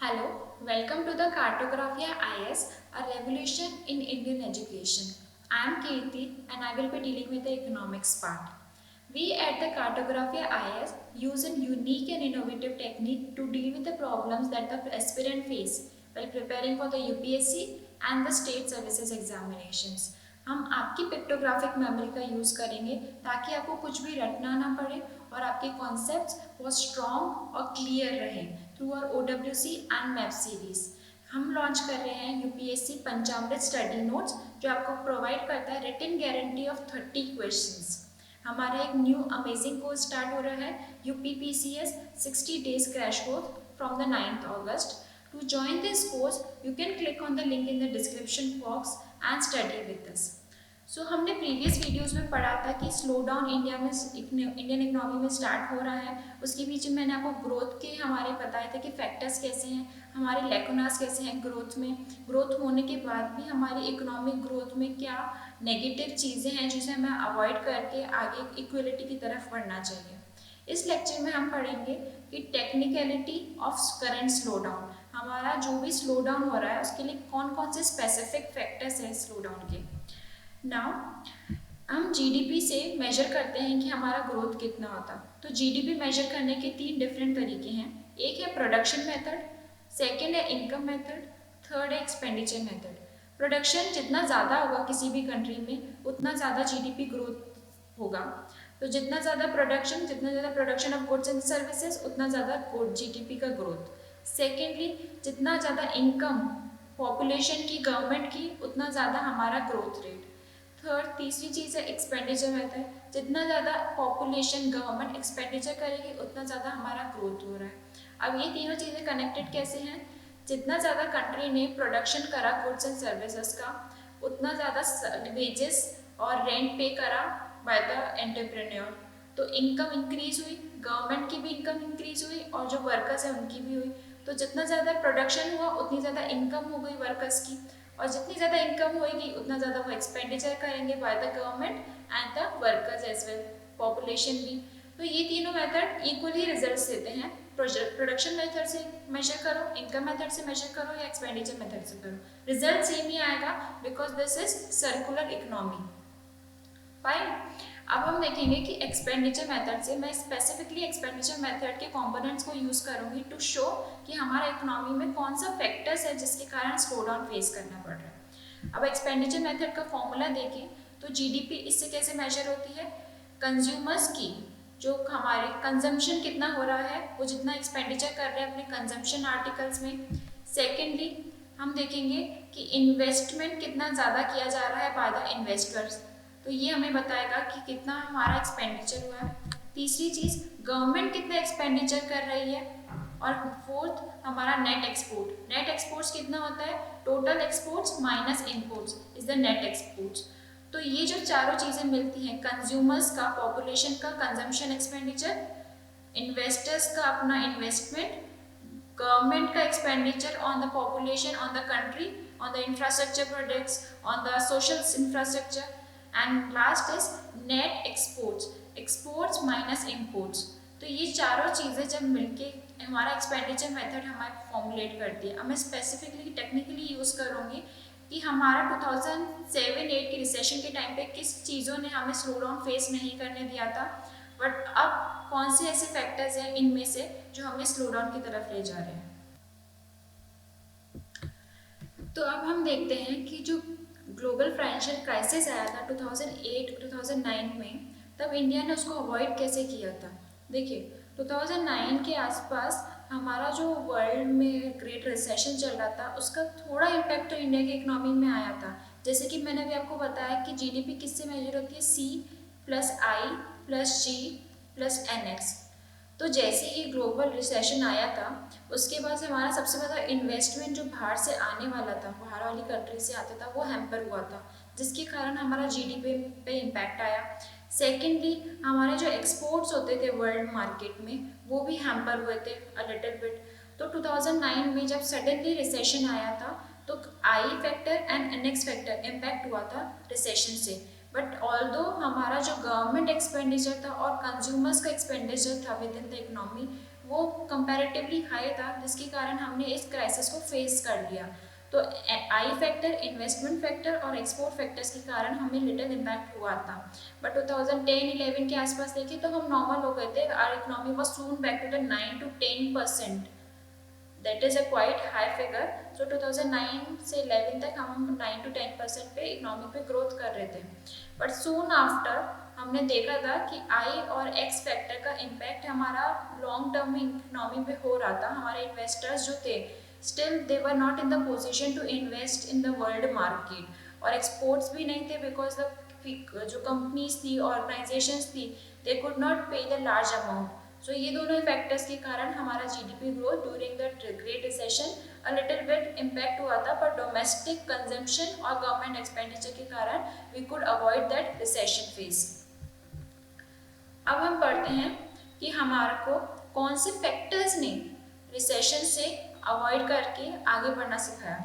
Hello, welcome to the Cartographia IS, a revolution in Indian education. I am Kirti and I will be dealing with the economics part. We at the Cartographia IS use a unique and innovative technique to deal with the problems that the aspirant face while preparing for the UPSC and the state services examinations. हम आपकी pictographic memory का use करेंगे ताकि आपको कुछ भी रटना ना पड़े और आपके कॉन्सेप्ट्स बहुत स्ट्रॉन्ग और क्लियर रहें through our OWC and map series. हम लॉन्च कर रहे हैं यूपीएससी पंचामृत स्टडी नोट्स जो आपको प्रोवाइड करता है रिटन गारंटी ऑफ 30 क्वेश्चंस। हमारा एक न्यू अमेजिंग कोर्स स्टार्ट हो रहा है UPPCS 60 days crash course from the 9th August. To join this course, you can click on the link in the description box and study with us. सो हमने previous videos में पढ़ा था कि slow down India में Indian economy में start हो रहा है। उसके पीछे मैंने आपको ग्रोथ के हमारे बताए थे कि फैक्टर्स कैसे हैं, हमारे लेकुनास कैसे हैं ग्रोथ में, ग्रोथ होने के बाद भी हमारी इकोनॉमिक ग्रोथ में क्या नेगेटिव चीज़ें हैं जिसे हमें अवॉइड करके आगे इक्वलिटी की तरफ बढ़ना चाहिए। इस लेक्चर में हम पढ़ेंगे कि technicality of current slow down, हमारा जो भी स्लो डाउन हो रहा है उसके लिए कौन कौन से स्पेसिफिक फैक्टर्स हैं स्लो डाउन के। नाउ हम जीडीपी से मेजर करते हैं कि हमारा ग्रोथ कितना होता। तो जीडीपी मेजर करने के 3 डिफरेंट तरीके हैं। एक है प्रोडक्शन मेथड, सेकंड है इनकम मेथड, थर्ड है एक्सपेंडिचर मेथड। प्रोडक्शन जितना ज़्यादा होगा किसी भी कंट्री में उतना ज़्यादा जीडीपी ग्रोथ होगा। तो जितना ज़्यादा production of goods and services उतना ज़्यादा जीडीपी का ग्रोथ। सेकेंडली जितना ज़्यादा इनकम पॉपुलेशन की गवर्नमेंट की उतना ज़्यादा हमारा ग्रोथ रेट। थर्ड तीसरी चीज़ है एक्सपेंडिचर मेथड, जितना ज़्यादा पॉपुलेशन गवर्नमेंट एक्सपेंडिचर करेगी उतना ज़्यादा हमारा ग्रोथ हो रहा है। अब ये तीनों चीज़ें कनेक्टेड कैसे हैं, जितना ज़्यादा कंट्री ने प्रोडक्शन करा गुड्स एंड सर्विसेज का उतना ज़्यादा वेजेस और रेंट पे करा बाय द एंटरप्रेन्योर। तो इनकम इंक्रीज हुई, गवर्नमेंट की भी इनकम इंक्रीज हुई और जो वर्कर्स हैं उनकी भी हुई। तो जितना ज़्यादा प्रोडक्शन हुआ उतनी ज़्यादा इनकम हो गई वर्कर्स की, और जितनी ज़्यादा इनकम होगी उतना ज़्यादा वो एक्सपेंडिचर करेंगे by the government and the workers as well, population भी। तो ये तीनों मेथड इक्वली रिजल्ट्स देते हैं। प्रोडक्शन मेथड से मेजर करो, इनकम मेथड से मेजर करो या एक्सपेंडिचर मेथड से करो, रिजल्ट सेम ही आएगा because this is circular economy. Fine. अब हम देखेंगे कि एक्सपेंडिचर मेथड से मैं स्पेसिफिकली एक्सपेंडिचर मेथड के कंपोनेंट्स को यूज़ करूंगी टू शो कि हमारा इकोनॉमी में कौन सा फैक्टर्स है जिसके कारण स्लो डाउन फेस करना पड़ रहा है। अब एक्सपेंडिचर मेथड का फॉर्मूला देखें तो जीडीपी इससे कैसे मेजर होती है, कंज्यूमर्स की जो हमारे कंजम्पशन कितना हो रहा है वो जितना एक्सपेंडिचर कर रहे हैं अपने कंजम्पशन आर्टिकल्स में। सेकेंडली हम देखेंगे कि इन्वेस्टमेंट कितना ज़्यादा किया जा रहा है बाय द इन्वेस्टर्स, तो ये हमें बताएगा कि कितना हमारा एक्सपेंडिचर हुआ है। तीसरी चीज़ गवर्नमेंट कितना एक्सपेंडिचर कर रही है, और फोर्थ हमारा नेट एक्सपोर्ट। नेट एक्सपोर्ट्स कितना होता है, total exports minus imports is the net exports. तो ये जो चारों चीज़ें मिलती हैं, कंज्यूमर्स का, पॉपुलेशन का कंजम्पशन एक्सपेंडिचर, इन्वेस्टर्स का अपना इन्वेस्टमेंट, गवर्नमेंट का expenditure on the population, on the country, on the infrastructure projects, on the social infrastructure, and last is net exports, exports minus imports. तो ये चारों चीज़ें जब मिलके हमारा एक्सपेंडिचर मेथड हमारे फॉर्मुलेट करती है। अब मैं स्पेसिफिकली टेक्निकली यूज़ करूँगी कि हमारा 2007-8 की रिसेशन के टाइम पे किस चीज़ों ने हमें स्लो डाउन फेस नहीं करने दिया था, बट अब कौन से ऐसे फैक्टर्स हैं इनमें से जो हमें स्लो डाउन की तरफ ले जा रहे हैं। तो अब हम देखते हैं कि जो ग्लोबल फाइनेंशियल क्राइसिस आया था 2008-2009 में, तब इंडिया ने उसको अवॉइड कैसे किया था। देखिए 2009 के आसपास हमारा जो वर्ल्ड में ग्रेट रिसेशन चल रहा था उसका थोड़ा इम्पैक्ट तो इंडिया की इकोनॉमी में आया था। जैसे कि मैंने भी आपको बताया कि जीडीपी किससे मेजर होती है, C+I+G+NX। तो जैसे ही ग्लोबल रिसेशन आया था उसके बाद से हमारा सबसे ज़्यादा इन्वेस्टमेंट जो बाहर से आने वाला था, बाहर वाली कंट्री से आता था, वो हैम्पर हुआ था, जिसके कारण हमारा जीडीपी पे इम्पैक्ट आया। सेकेंडली हमारे जो एक्सपोर्ट्स होते थे वर्ल्ड मार्केट में वो भी हैम्पर हुए थे अ लिटिल बिट। तो 2009 में जब सडनली रिसेशन आया था तो आई factor and NX factor impact हुआ था रिसेशन से। बट ऑल्दो हमारा जो गवर्नमेंट एक्सपेंडिचर था और कंज्यूमर्स का एक्सपेंडिचर था विद इन द इकोनॉमी वो कंपैरेटिवली हाई था, जिसके कारण हमने इस क्राइसिस को फेस कर लिया। तो आई फैक्टर, इन्वेस्टमेंट फैक्टर और एक्सपोर्ट फैक्टर्स के कारण हमें लिटिल इम्पैक्ट हुआ था। बट 2010-11 के आसपास देखें तो हम नॉर्मल हो गए थे। Our economy was soon back to the 9 to 10%, that is a quite high figure. So 2009 से 11 तक हम 9 to 10% पे इकोनॉमी पे ग्रोथ कर रहे थे। बट सून आफ्टर हमने देखा था कि आई और एक्स फैक्टर का इम्पैक्ट हमारा लॉन्ग टर्म में इकोनॉमी पे हो रहा था। हमारे इन्वेस्टर्स जो थे still they were not in the position to invest in the world market, और एक्सपोर्ट्स भी नहीं थे बिकॉज द जो कंपनीज थी, ऑर्गेनाइजेशंस थी, they could not pay the large amount. So ये दोनों फैक्टर्स के कारण हमारा GDP growth during the great recession a little bit impact हुआ था, पर डोमेस्टिक कंजम्पशन और गवर्नमेंट एक्सपेंडिचर के कारण we could avoid that recession phase. अब हम पढ़ते हैं कि हमारे को कौन से फैक्टर्स ने रिसेशन से अवॉइड करके आगे बढ़ना सिखाया।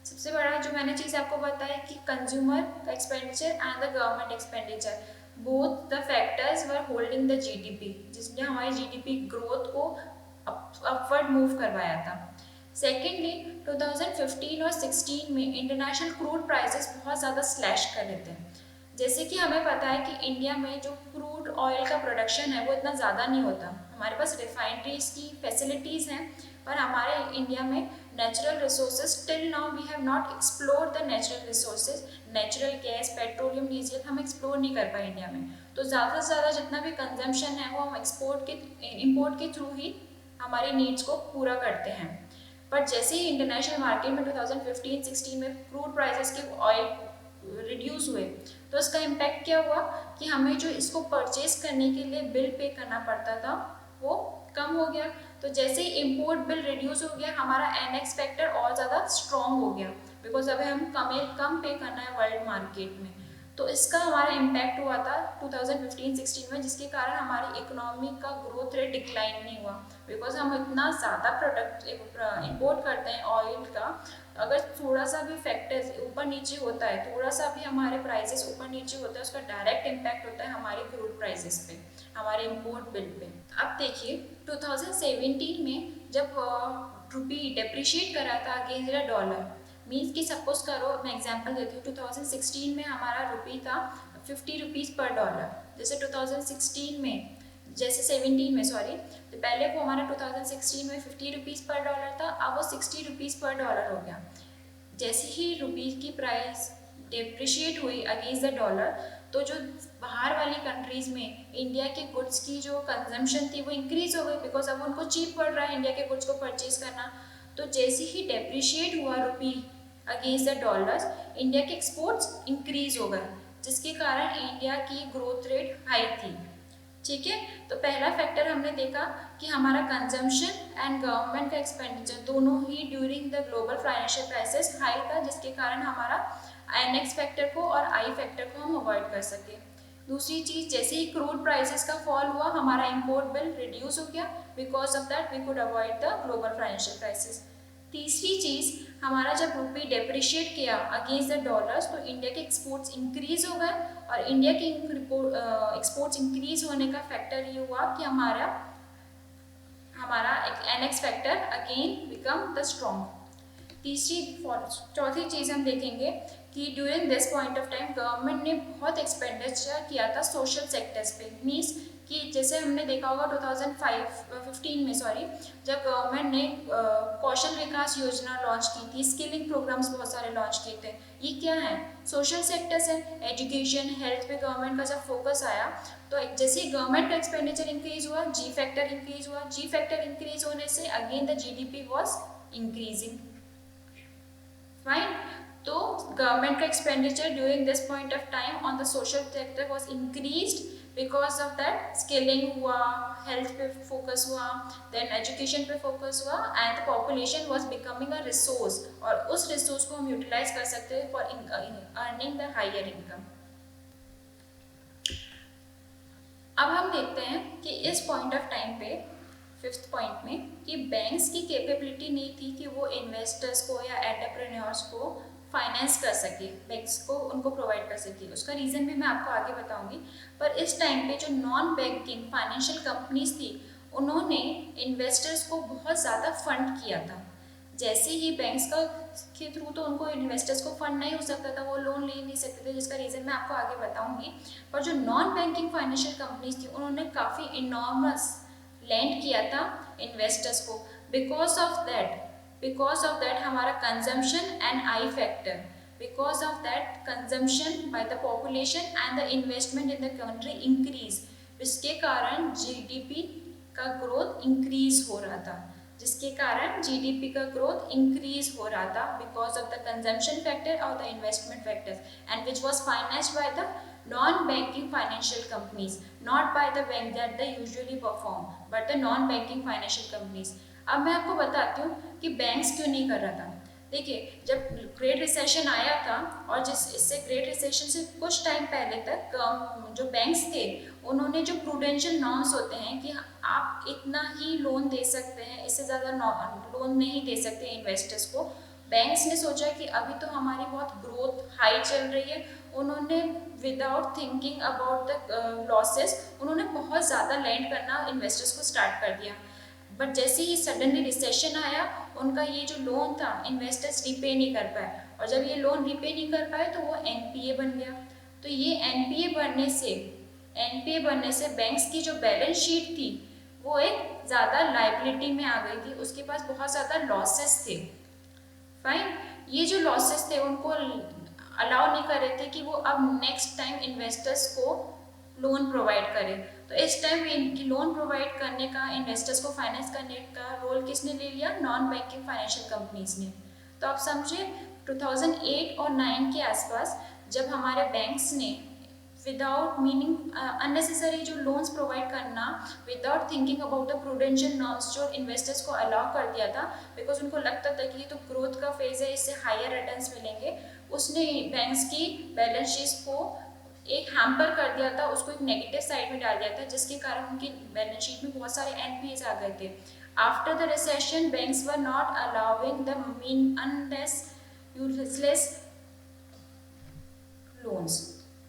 सबसे बड़ा जो मैंने चीज़ आपको बताया कि कंज्यूमर का expenditure and the government expenditure, both the factors were holding the GDP, जिसने हमारी जीडीपी ग्रोथ को अपवर्ड मूव करवाया था। सेकेंडली 2015 और 16 में इंटरनेशनल क्रूड प्राइसेस बहुत ज़्यादा स्लैश कर रहे थे। जैसे कि हमें पता है कि इंडिया में जो क्रूड ऑयल का प्रोडक्शन है वो इतना ज़्यादा नहीं होता। हमारे पास रिफाइनरीज की फैसिलिटीज़ हैं, पर हमारे इंडिया में natural resources till now we have not explore the natural resources. Natural gas, petroleum, diesel हम एक्सप्लोर नहीं कर पाए इंडिया में। तो ज़्यादा से ज़्यादा जितना भी कंजम्पशन है वो हम इम्पोर्ट के थ्रू ही हमारी नीड्स को पूरा करते हैं। बट जैसे ही इंटरनेशनल मार्केट में 2015-16 में क्रूड प्राइसेस के ऑयल रिड्यूस हुए, तो इसका इम्पैक्ट क्या हुआ कि हमें जो इसको परचेज करने के लिए बिल पे करना पड़ता था वो कम हो गया। तो जैसे ही इम्पोर्ट बिल रिड्यूस हो गया, हमारा एनएक्स फैक्टर और ज़्यादा स्ट्रॉन्ग हो गया, बिकॉज अभी हम कम पे करना है वर्ल्ड मार्केट में। तो इसका हमारा इम्पैक्ट हुआ था 2015-16 में, जिसके कारण हमारी इकोनॉमी का ग्रोथ रेट डिक्लाइन नहीं हुआ, बिकॉज हम इतना ज़्यादा प्रोडक्ट इम्पोर्ट करते हैं ऑयल का। अगर थोड़ा सा भी फैक्टर्स ऊपर नीचे होता है, थोड़ा सा भी हमारे प्राइसेस ऊपर नीचे होता है, उसका डायरेक्ट इम्पैक्ट होता है हमारे क्रूड प्राइसेस पे, हमारे इम्पोर्ट बिल पे। अब देखिए 2017 में जब रुपी डेप्रिशिएट करा था अगेंस्ट द डॉलर, मीन्स कि सपोज करो, मैं एग्जांपल देती हूँ, 2016 में हमारा रुपी था 50 रुपीज़ पर डॉलर। जैसे 2016 में, जैसे 17 में सॉरी, तो पहले वो हमारा 2016 में 50 रुपीज़ पर डॉलर था, अब वो 60 रुपीज़ पर डॉलर हो गया। जैसे ही रुपी की प्राइस डिप्रिशिएट हुई अगेंस्ट द डॉलर, तो जो बाहर वाली कंट्रीज़ में इंडिया के गुड्स की जो कंजम्पशन थी वो इंक्रीज़ हो गई, बिकॉज अब उनको चीप पड़ रहा है इंडिया के गुड्स को परचेज करना। तो जैसे ही डेप्रिशिएट हुआ रुपी अगेंस्ट द डॉलर्स, इंडिया के एक्सपोर्ट्स इंक्रीज हो गए, जिसके कारण इंडिया की ग्रोथ रेट हाई थी। ठीक है, तो पहला फैक्टर हमने देखा कि हमारा कंजम्पशन एंड गवर्नमेंट का एक्सपेंडिचर दोनों ही during the global financial crisis high था, जिसके कारण हमारा एनएक्स फैक्टर को और आई फैक्टर को हम अवॉइड कर सके। दूसरी चीज़, जैसे ही क्रूड प्राइसेस का फॉल हुआ, हमारा इम्पोर्ट बिल रिड्यूस हो गया, because of that we could avoid the global financial crisis. तीसरी चीज़, हमारा जब रुपी डेप्रिशिएट किया अगेंस्ट द डॉलर्स, तो इंडिया के एक्सपोर्ट्स इंक्रीज हो गए, और इंडिया के एक्सपोर्ट्स इंक्रीज होने का फैक्टर ये हुआ कि हमारा NX factor again become the strong. चौथी चीज़ हम देखेंगे कि during this point of time government ने बहुत एक्सपेंडिचर किया था सोशल सेक्टर्स पे। मीन्स कि जैसे हमने देखा होगा 2015 में सॉरी, जब गवर्नमेंट ने कौशल विकास योजना लॉन्च की थी, स्किलिंग प्रोग्राम्स बहुत सारे लॉन्च किए थे। ये क्या है? सोशल सेक्टर्स है। एजुकेशन, हेल्थ पे गवर्नमेंट का जब फोकस आया, तो जैसे ही गवर्नमेंट का एक्सपेंडिचर इंक्रीज हुआ, जी फैक्टर इंक्रीज हुआ। जी फैक्टर इंक्रीज होने से again the GDP was increasing. Fine, तो गवर्नमेंट का expenditure during this point of time on the social sector was increased, because of that skilling हुआ, हेल्थ पे focus हुआ, then education पे focus हुआ, and the population was becoming a resource, और उस resource को हम यूटिलाइज कर सकते हैं for earning the higher income. अब हम देखते हैं कि इस पॉइंट ऑफ टाइम पे, फिफ्थ पॉइंट में, कि बैंक्स की कैपेबिलिटी नहीं थी कि वो इन्वेस्टर्स को या एंटरप्रेन्योर्स को फाइनेंस कर सके, बैंक्स को उनको प्रोवाइड कर सके। उसका रीज़न भी मैं आपको आगे बताऊंगी। पर इस टाइम पे जो नॉन बैंकिंग फाइनेंशियल कंपनीज थी, उन्होंने इन्वेस्टर्स को बहुत ज़्यादा फंड किया था। जैसे ही बैंक्स का के थ्रू तो उनको इन्वेस्टर्स को फंड नहीं हो सकता था, वो लोन ले नहीं सकते थे, जिसका रीज़न मैं आपको आगे बताऊंगी। पर जो नॉन बैंकिंग फाइनेंशियल कंपनीज थी उन्होंने काफ़ी इनॉर्मस लैंड किया था इन्वेस्टर्स को। बिकॉज ऑफ दैट हमारा consumption and I factor, because of that consumption by the population and the investment in the country increase, जिसके कारण जीडीपी का ग्रोथ इंक्रीज हो रहा था, जिसके कारण जीडीपी का ग्रोथ इंक्रीज हो रहा था because of the consumption factor और the investment factors, and which was financed by the non banking financial companies, not by the bank that they usually perform, but the non banking financial companies. अब मैं आपको बताती हूँ कि banks क्यों नहीं कर रहा था। देखिए, जब ग्रेट रिसेशन आया था और इससे ग्रेट रिसेशन से कुछ टाइम पहले तक जो बैंक्स थे उन्होंने जो प्रूडेंशियल नॉर्म्स होते हैं कि आप इतना ही लोन दे सकते हैं, इससे ज़्यादा लोन नहीं दे सकते इन्वेस्टर्स को। बैंक्स ने सोचा कि अभी तो हमारी बहुत ग्रोथ हाई चल रही है, उन्होंने without thinking about the losses उन्होंने बहुत ज़्यादा लैंड करना इन्वेस्टर्स को स्टार्ट कर दिया। बट जैसे ही सडनली रिसेशन आया, उनका ये जो लोन था इन्वेस्टर्स रिपे नहीं कर पाए, और जब ये लोन रिपे नहीं कर पाए तो वो एनपीए बन गया। तो ये एनपीए बनने से बैंक्स की जो बैलेंस शीट थी वो एक ज़्यादा लाइबिलिटी में आ गई थी, उसके पास बहुत ज़्यादा लॉसेस थे। फाइन, ये जो लॉसेस थे उनको अलाउ नहीं कर रहे थे कि वो अब नेक्स्ट टाइम इन्वेस्टर्स को लोन प्रोवाइड करें। तो इस टाइम इनकी लोन प्रोवाइड करने का, इन्वेस्टर्स को फाइनेंस करने का रोल किसने ले लिया? नॉन बैंकिंग फाइनेंशियल कंपनीज ने। तो आप समझे 2008 और 9 के आसपास जब हमारे बैंक्स ने विदाउट मीनिंग अननेसेसरी जो लोन्स प्रोवाइड करना, without thinking about the prudential norms जो इन्वेस्टर्स को अलाउ कर दिया था, बिकॉज उनको लगता था कि ये तो ग्रोथ का फेज है, इससे हायर रिटर्न्स मिलेंगे, उसने बैंक्स की बैलेंस शीट को एक हैम्पर कर दिया था, उसको एक नेगेटिव साइड में डाल दिया था, जिसके कारण उनकी बैलेंस शीट में बहुत सारे एनपीएस आ गए थे। After the recession banks were not allowing the mean unless useless loans.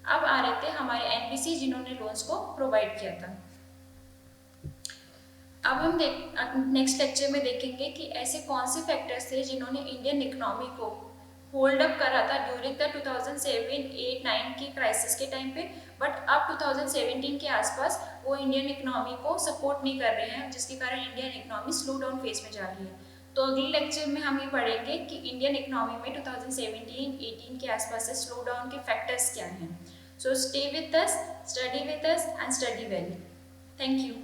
अब आ रहे थे हमारे एनपीसी जिन्होंने लोन्स को प्रोवाइड किया था। अब हम नेक्स्ट लेक्चर में देखेंगे कि ऐसे कौन से फैक्टर्स थे जिन्होंने इंडियन इकोनॉमी को होल्ड अप करा था ड्यूरिंग द 2007-8-9 की क्राइसिस के टाइम पे, बट अब 2017 के आसपास वो इंडियन इकोनॉमी को सपोर्ट नहीं कर रहे हैं, जिसके कारण Indian economy slow down phase में जा रही है। तो अगले लेक्चर में हम ये पढ़ेंगे कि इंडियन इकोनॉमी में 2017-18 के आसपास से स्लो डाउन के फैक्टर्स क्या हैं। So stay with us, study with us and study well. Thank you.